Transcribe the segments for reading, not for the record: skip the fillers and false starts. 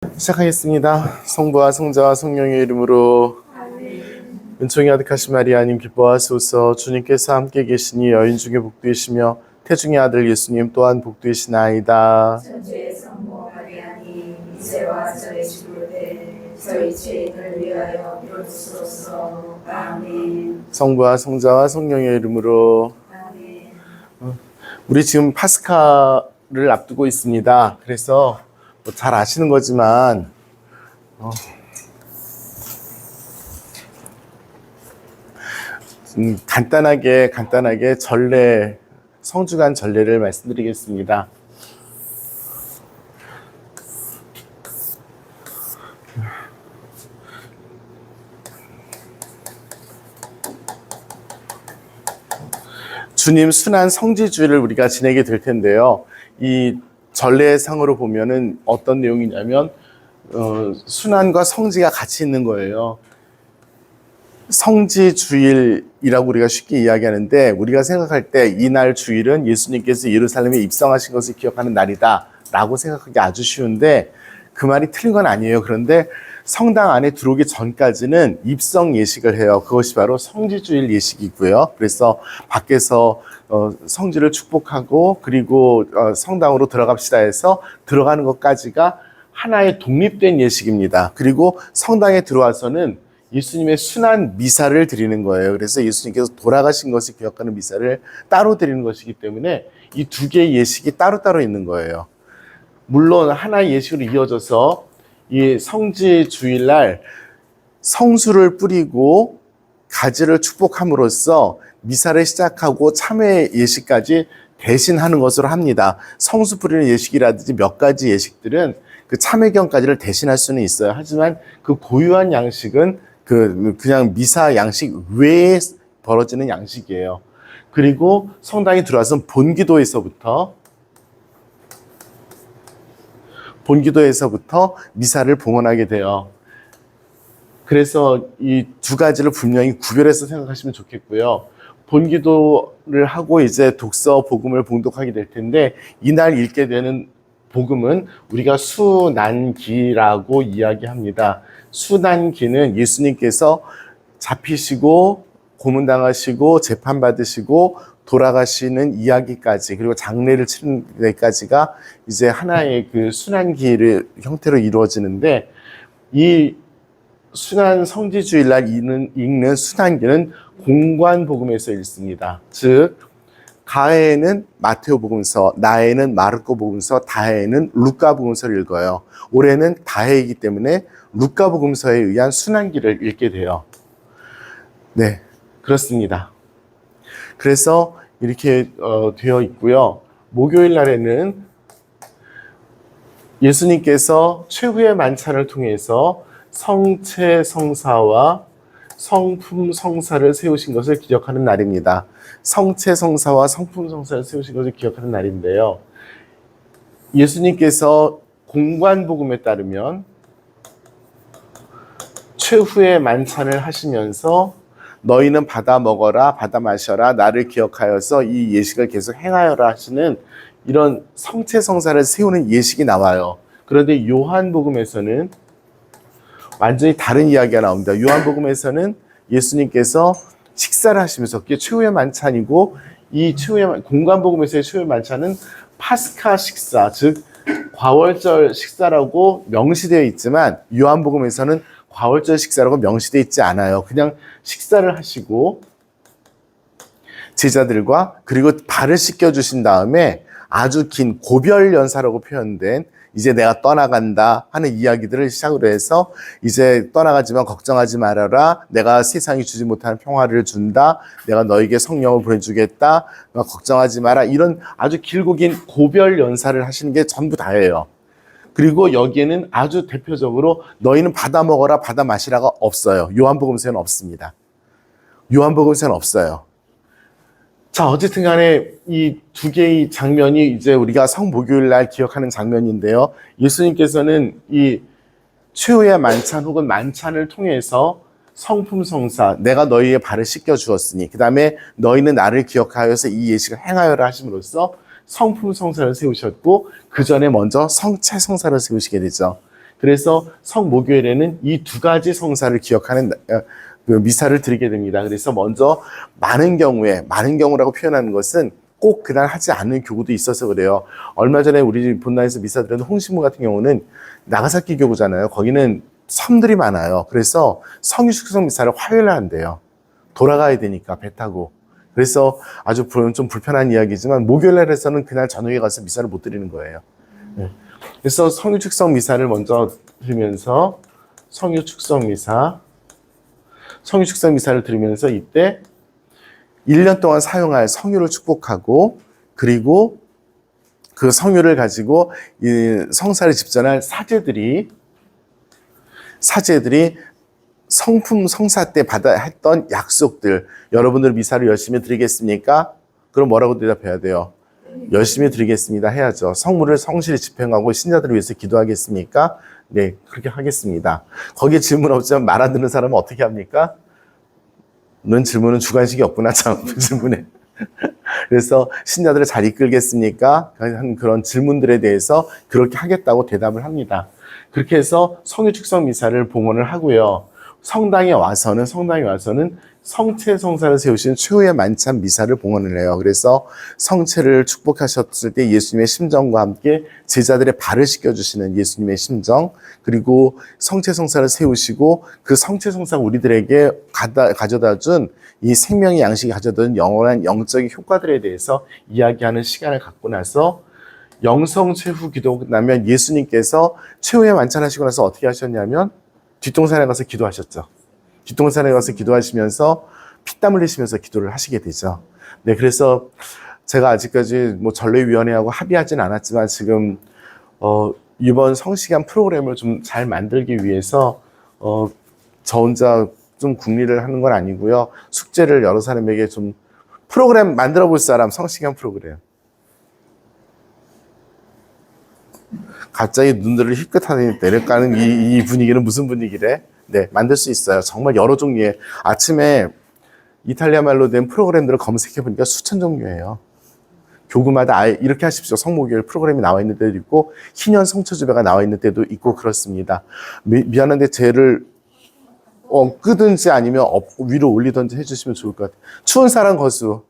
시작하겠습니다. 성부와 성자와 성령의 이름으로. 은총이 아득하신 마리아님 기뻐하소서. 주님께서 함께 계시니 여인 중에 복되시며 태중의 아들 예수님 또한 복되시나이다. 천주의 성모 마리아님 이제와 저희 죽을 때 저희 죄인을 위하여 비로소서. 아멘. 성부와 성자와 성령의 이름으로. 아멘. 우리 지금 파스카를 앞두고 있습니다. 그래서 잘 아시는 거지만 간단하게 전례, 성주간 전례를 말씀드리겠습니다. 주님 순환 성지주의를 우리가 지내게 될 텐데요. 이 전례상으로 보면은 어떤 내용이냐면 순환과 성지가 같이 있는 거예요. 성지주일이라고 우리가 쉽게 이야기하는데, 우리가 생각할 때 이날 주일은 예수님께서 예루살렘에 입성하신 것을 기억하는 날이다 라고 생각하기 아주 쉬운데, 그 말이 틀린 건 아니에요. 그런데 성당 안에 들어오기 전까지는 입성 예식을 해요. 그것이 바로 성지주일 예식이고요. 그래서 밖에서 성지를 축복하고 그리고 성당으로 들어갑시다 해서 들어가는 것까지가 하나의 독립된 예식입니다. 그리고 성당에 들어와서는 예수님의 순환 미사를 드리는 거예요. 그래서 예수님께서 돌아가신 것을 기억하는 미사를 따로 드리는 것이기 때문에 이 두 개의 예식이 따로따로 있는 거예요. 물론 하나의 예식으로 이어져서 이 성지 주일날 성수를 뿌리고 가지를 축복함으로써 미사를 시작하고 참회 예식까지 대신하는 것으로 합니다. 성수 뿌리는 예식이라든지 몇 가지 예식들은 그 참회경까지를 대신할 수는 있어요. 하지만 그 고유한 양식은 그냥 미사 양식 외에 벌어지는 양식이에요. 그리고 성당에 들어와서 본기도에서부터 미사를 봉헌하게 돼요. 그래서 이 두 가지를 분명히 구별해서 생각하시면 좋겠고요. 본기도를 하고 이제 독서 복음을 봉독하게 될 텐데, 이날 읽게 되는 복음은 우리가 수난기라고 이야기합니다. 수난기는 예수님께서 잡히시고 고문당하시고 재판받으시고 돌아가시는 이야기까지, 그리고 장례를 치는 데까지가 이제 하나의 그 순환기를 형태로 이루어지는데, 이 순환 성지주일날 읽는 순환기는 공관복음에서 읽습니다. 즉 가해에는 마테오복음서, 나해에는 마르코복음서, 다해에는 루카복음서를 읽어요. 올해는 다해이기 때문에 루카복음서에 의한 순환기를 읽게 돼요. 네, 그렇습니다. 그래서 이렇게 되어 있고요. 목요일 날에는 예수님께서 최후의 만찬을 통해서 성체 성사와 성품 성사를 세우신 것을 기억하는 날입니다. 성체 성사와 성품 성사를 세우신 것을 기억하는 날인데요. 예수님께서 공관복음에 따르면 최후의 만찬을 하시면서 너희는 받아 먹어라, 받아 마셔라, 나를 기억하여서 이 예식을 계속 행하여라 하시는 이런 성체 성사를 세우는 예식이 나와요. 그런데 요한복음에서는 완전히 다른 이야기가 나옵니다. 요한복음에서는 예수님께서 식사를 하시면서, 그게 최후의 만찬이고, 이 공관복음에서의 최후의 만찬은 파스카 식사, 즉 과월절 식사라고 명시되어 있지만, 요한복음에서는 과월절 식사라고 명시되어 있지 않아요. 그냥 식사를 하시고 제자들과, 그리고 발을 씻겨주신 다음에 아주 긴 고별 연사라고 표현된 이제 내가 떠나간다 하는 이야기들을 시작으로 해서, 이제 떠나가지만 걱정하지 말아라, 내가 세상이 주지 못하는 평화를 준다, 내가 너에게 성령을 보내주겠다, 걱정하지 마라, 이런 아주 길고 긴 고별 연사를 하시는 게 전부 다예요. 그리고 여기에는 아주 대표적으로 너희는 받아 먹어라, 받아 마시라가 없어요. 요한복음서에는 없습니다. 요한복음서에는 없어요. 자, 어쨌든 간에 이 두 개의 장면이 이제 우리가 성목요일 날 기억하는 장면인데요. 예수님께서는 이 최후의 만찬 혹은 만찬을 통해서 성품성사, 내가 너희의 발을 씻겨 주었으니 그 다음에 너희는 나를 기억하여서 이 예식을 행하여라 하심으로써 성품성사를 세우셨고, 그 전에 먼저 성체성사를 세우시게 되죠. 그래서 성목요일에는 이 두 가지 성사를 기억하는 그 미사를 드리게 됩니다. 그래서 먼저 많은 경우라고 표현하는 것은 꼭 그날 하지 않는 교구도 있어서 그래요. 얼마 전에 우리 본당에서 미사 드렸던 홍신부 같은 경우는 나가사키 교구잖아요. 거기는 섬들이 많아요. 그래서 성유축성 미사를 화요일에 한대요. 돌아가야 되니까 배 타고. 그래서 아주 좀 불편한 이야기지만 목요일날에서는 그날 저녁에 가서 미사를 못 드리는 거예요. 그래서 성유축성 미사를 먼저 드리면서 성유축성 미사를 드리면서 이때 1년 동안 사용할 성유를 축복하고, 그리고 그 성유를 가지고 이 성사를 집전할 사제들이 성품 성사 때 했던 약속들, 여러분들 미사를 열심히 드리겠습니까? 그럼 뭐라고 대답해야 돼요? 열심히 드리겠습니다 해야죠. 성물을 성실히 집행하고 신자들을 위해서 기도하겠습니까? 네, 그렇게 하겠습니다. 거기에 질문 없지만 말 안 듣는 사람은 어떻게 합니까? 넌 질문은 주관식이 없구나, 참, 그 질문에. 그래서 신자들을 잘 이끌겠습니까? 한 그런 질문들에 대해서 그렇게 하겠다고 대답을 합니다. 그렇게 해서 성유축성 미사를 봉헌을 하고요. 성당에 와서는 성체 성사를 세우신 최후의 만찬 미사를 봉헌을 해요. 그래서 성체를 축복하셨을 때 예수님의 심정과 함께 제자들의 발을 씻겨주시는 예수님의 심정, 그리고 성체 성사를 세우시고 그 성체 성사가 우리들에게 가져다 준 이 생명의 양식이 가져다 준 영원한 영적인 효과들에 대해서 이야기하는 시간을 갖고 나서 영성 최후 기도 끝나면 예수님께서 최후의 만찬하시고 나서 어떻게 하셨냐면 뒷동산에 가서 기도하셨죠. 뒷동산에 가서 기도하시면서 피땀 흘리시면서 기도를 하시게 되죠. 네, 그래서 제가 아직까지 뭐 전례위원회하고 합의하진 않았지만 지금 이번 성시간 프로그램을 좀 잘 만들기 위해서 저 혼자 좀 궁리를 하는 건 아니고요. 숙제를 여러 사람에게 좀 프로그램 만들어 볼 사람, 성시간 프로그램. 갑자기 눈들을 희끗하니 내려가는 이 분위기는 무슨 분위기래? 네, 만들 수 있어요. 정말 여러 종류의. 아침에 이탈리아 말로 된 프로그램들을 검색해 보니까 수천 종류예요. 교구마다 아예 이렇게 하십시오. 성목요일 프로그램이 나와 있는 때도 있고, 희년 성처주배가 나와 있는 때도 있고 그렇습니다. 미안한데 쟤를 끄든지 아니면 위로 올리든지 해주시면 좋을 것 같아요. 추운 사람 거수.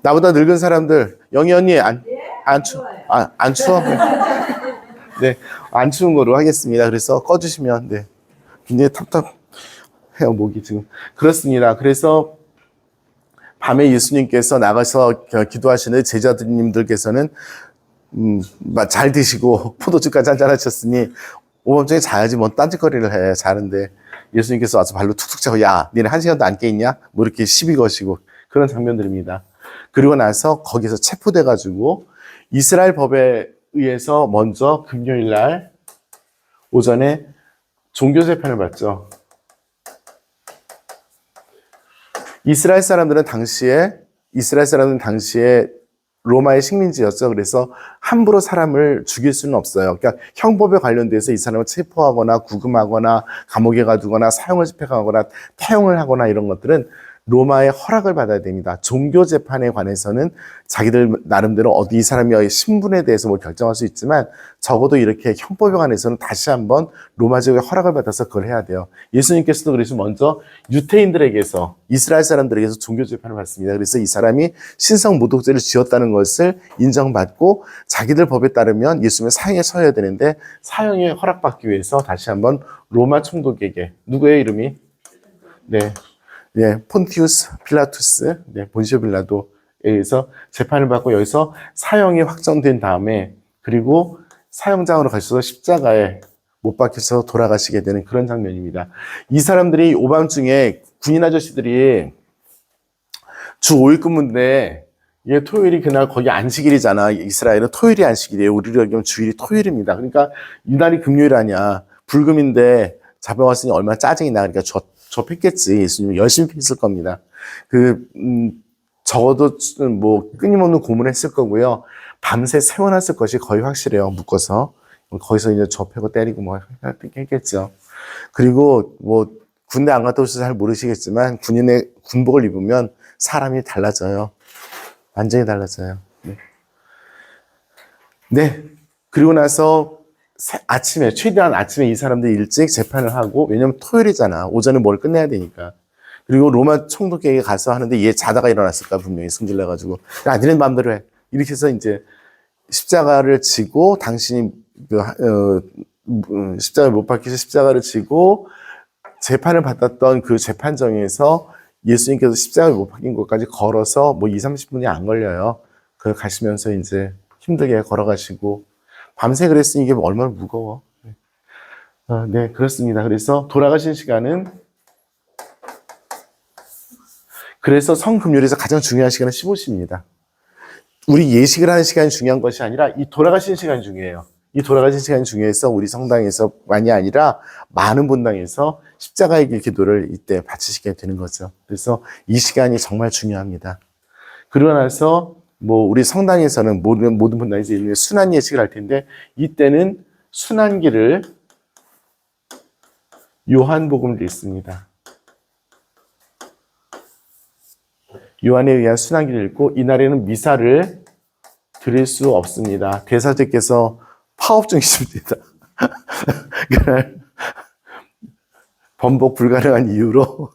나보다 늙은 사람들, 영희 언니 안 추워? 네, 안 추운 거로 하겠습니다. 그래서 꺼주시면, 네. 굉장히 답답해요, 목이 지금. 그렇습니다. 그래서 밤에 예수님께서 나가서 기도하시는 제자님들께서는, 잘 드시고 포도주까지 한잔 하셨으니, 오밤중에 자야지 뭔 딴짓거리를 해, 자는데. 예수님께서 와서 발로 툭툭 차고, 야, 니네 1시간도 안 깨있냐? 뭐 이렇게 시비 거시고, 그런 장면들입니다. 그리고 나서 거기서 체포돼가지고, 이스라엘 법에 의해서 먼저 금요일 날 오전에 종교 재판을 받죠. 이스라엘 사람들은 당시에 로마의 식민지였죠. 그래서 함부로 사람을 죽일 수는 없어요. 그러니까 형법에 관련돼서 이 사람을 체포하거나 구금하거나 감옥에 가두거나 사형을 집행하거나 태형을 하거나 이런 것들은 로마의 허락을 받아야 됩니다. 종교 재판에 관해서는 자기들 나름대로 이 사람의 신분에 대해서 뭘 결정할 수 있지만 적어도 이렇게 형법에 관해서는 다시 한번 로마 제국의 허락을 받아서 그걸 해야 돼요. 예수님께서도 그래서 먼저 유태인들에게서, 이스라엘 사람들에게서 종교 재판을 받습니다. 그래서 이 사람이 신성 모독죄를 지었다는 것을 인정받고 자기들 법에 따르면 예수님의 사형에 처해야 되는데 사형에 허락받기 위해서 다시 한번 로마 총독에게, 누구의 이름이? 네, 폰티우스 필라투스, 네, 본시오 빌라도에 의해서 재판을 받고 여기서 사형이 확정된 다음에, 그리고 사형장으로 가셔서 십자가에 못 박혀서 돌아가시게 되는 그런 장면입니다. 이 사람들이 오밤중에 군인 아저씨들이 주 5일 근무인데, 이게 토요일이 그날 거기 안식일이잖아. 이스라엘은 토요일이 안식일이에요. 우리로 얘기하면 주일이 토요일입니다. 그러니까 이날이 금요일 아니야. 불금인데 잡아왔으니 얼마나 짜증이 나. 그러니까 저 팼겠지. 예수님이 열심히 팼을 겁니다. 적어도 뭐 끊임없는 고문을 했을 거고요. 밤새 세워놨을 것이 거의 확실해요. 묶어서. 거기서 이제 저 패고 때리고 뭐 했겠죠. 그리고 뭐 군대 안 갔다 오셔서 잘 모르시겠지만 군인의 군복을 입으면 사람이 달라져요. 완전히 달라져요. 네. 그리고 나서 아침에, 최대한 아침에 이 사람들이 일찍 재판을 하고, 왜냐면 토요일이잖아. 오전에 뭘 끝내야 되니까. 그리고 로마 총독에게 가서 하는데 얘 자다가 일어났을까, 분명히 승질내가지고. 야, 니네 마음대로 해. 이렇게 해서 이제 십자가를 지고, 당신이 십자가를 못 박히셔 십자가를 지고, 재판을 받았던 그 재판정에서 예수님께서 십자가를 못 박힌 곳까지 걸어서 뭐 2, 30분이 안 걸려요. 그 가시면서 이제 힘들게 걸어가시고, 밤새 그랬으니 이게 얼마나 무거워. 네, 그렇습니다. 그래서 돌아가신 시간은, 그래서 성금요일에서 가장 중요한 시간은 15시입니다. 우리 예식을 하는 시간이 중요한 것이 아니라 이 돌아가신 시간이 중요해요. 이 돌아가신 시간이 중요해서 우리 성당에서만이 아니라 많은 본당에서 십자가의 길 기도를 이때 바치시게 되는 거죠. 그래서 이 시간이 정말 중요합니다. 그러고 나서 뭐 우리 성당에서는 모든 본당에서 일일이 순환 예식을 할 텐데 이때는 순환기를 요한복음을 읽습니다. 요한에 의한 순환기를 읽고 이날에는 미사를 드릴 수 없습니다. 대사제께서 파업 중이십니다. 그날 번복 불가능한 이유로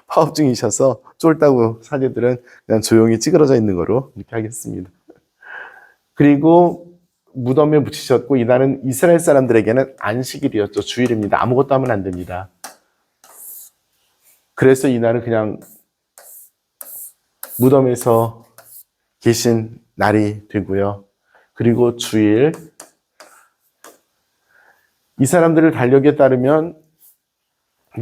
파업 중이셔서 쫄다고 사제들은 그냥 조용히 찌그러져 있는 거로 이렇게 하겠습니다. 그리고 무덤에 묻히셨고 이날은 이스라엘 사람들에게는 안식일이었죠. 주일입니다. 아무것도 하면 안 됩니다. 그래서 이날은 그냥 무덤에서 계신 날이 되고요. 그리고 주일, 이 사람들의 달력에 따르면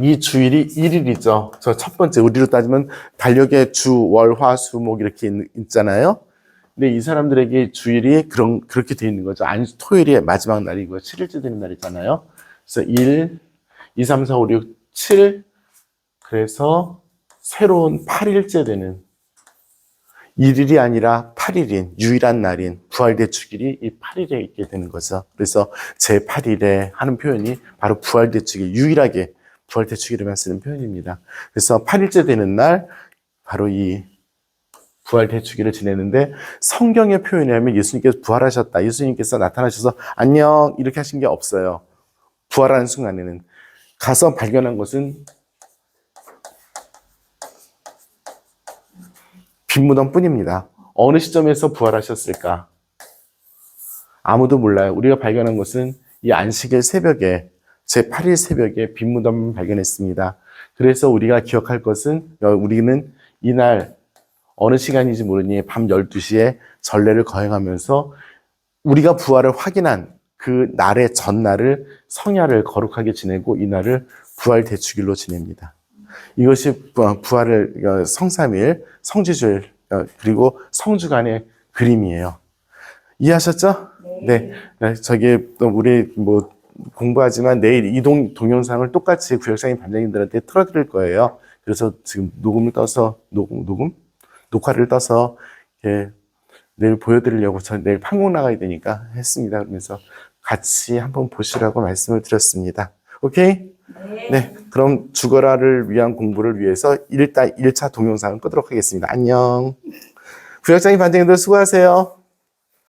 이 주일이 1일이죠. 저 첫 번째, 우리로 따지면 달력에 주, 월, 화, 수, 목 이렇게 있잖아요. 근데 이 사람들에게 주일이 그렇게 되어 있는 거죠. 토요일이 마지막 날이고요. 7일째 되는 날이잖아요. 그래서 1, 2, 3, 4, 5, 6, 7. 그래서 새로운 8일째 되는 1일이 아니라 8일인 유일한 날인 부활대축일이 이 8일에 있게 되는 거죠. 그래서 제8일에 하는 표현이 바로 부활대축일, 유일하게 부활대축일에만 쓰는 표현입니다. 그래서 8일째 되는 날 바로 이 부활대축일을 지내는데 성경의 표현에 하면 예수님께서 부활하셨다. 예수님께서 나타나셔서 안녕 이렇게 하신 게 없어요. 부활하는 순간에는 가서 발견한 것은 빈 무덤 뿐입니다. 어느 시점에서 부활하셨을까? 아무도 몰라요. 우리가 발견한 것은 이 안식일 새벽에 제8일 새벽에 빈 무덤을 발견했습니다. 그래서 우리가 기억할 것은 우리는 이날 어느 시간인지 모르니 밤 12시에 전례를 거행하면서 우리가 부활을 확인한 그 날의 전날을 성야를 거룩하게 지내고 이날을 부활대축일로 지냅니다. 이것이 부활을 성삼일, 성지주일 그리고 성주간의 그림이에요. 이해하셨죠? 네. 저기 우리 뭐 공부하지만 내일 이 동영상을 똑같이 구역장님 반장님들한테 틀어드릴 거예요. 그래서 지금 녹화를 떠서 내일 보여드리려고 저 내일 판국 나가야 되니까 했습니다. 그러면서 같이 한번 보시라고 말씀을 드렸습니다. 오케이? 네. 그럼 죽어라를 위한 공부를 위해서 1차 동영상을 끄도록 하겠습니다. 안녕. 구역장님 반장님들 수고하세요.